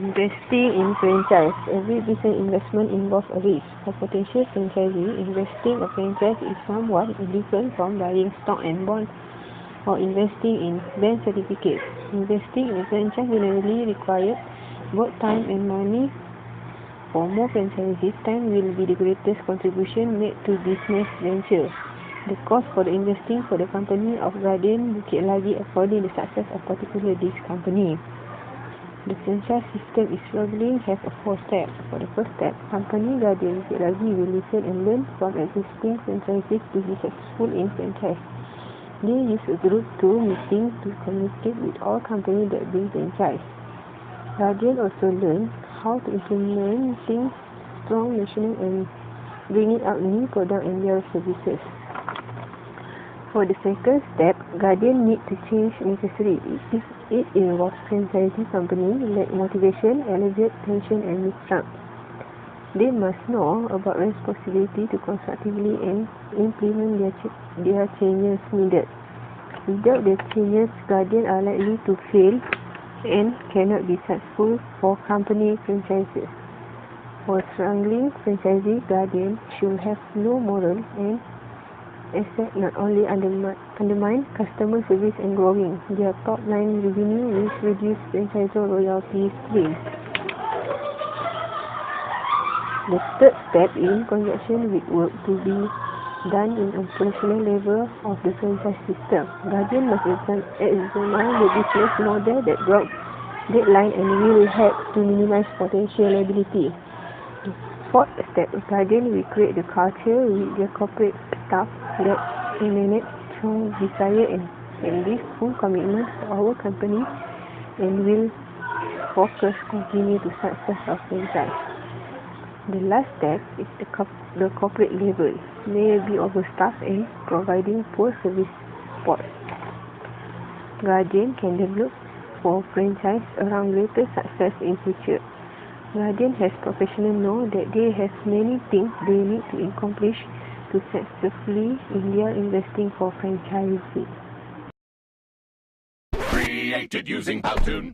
Investing in franchise. Every business investment involves a risk. For potential franchisee, investing a franchise is somewhat different from buying stock and bonds or investing in bank certificates. Investing in a franchise generally requires both time and money. For more franchisees, time will be the greatest contribution made to business venture. The cost for the investing for the company of Guardian Bukit Lagi according to the success of particular this company. The franchise system is struggling have 4 steps. For the first step, company Guardian Bukit Lagi will listen and learn from existing franchisees to be successful in franchise. They use a group meeting to communicate with all companies that bring franchise. Guardian also learn how to implementing strong national and bringing out new product and their services. For the second step, Guardian need to change necessary. If it involves franchisee company, lack motivation, elevate tension and mistrust. They must know about responsibility to constructively and implement their changes needed. Without the changes, Guardian are likely to fail and cannot be successful for company franchises. For struggling franchisee, Guardian should have no moral and asset not only undermine customer service and growing their top line revenue with reduced franchisor royalty streams. The third step in conjunction with work to be done in operational level of the franchise system. Guardian must examine the business model that drops deadline and will help to minimize potential liability. The fourth step, Guardian will create the culture with their corporate staff that emanate strong desire and this full commitment to our company and will focus continue to success of franchise. The last step is the corporate level may be overstaffed and providing poor service support. Guardian can develop for franchise around greater success in future. Guardian has professionals know that they have many things they need to accomplish to successfully in their investing for franchising. Created using Powtoon.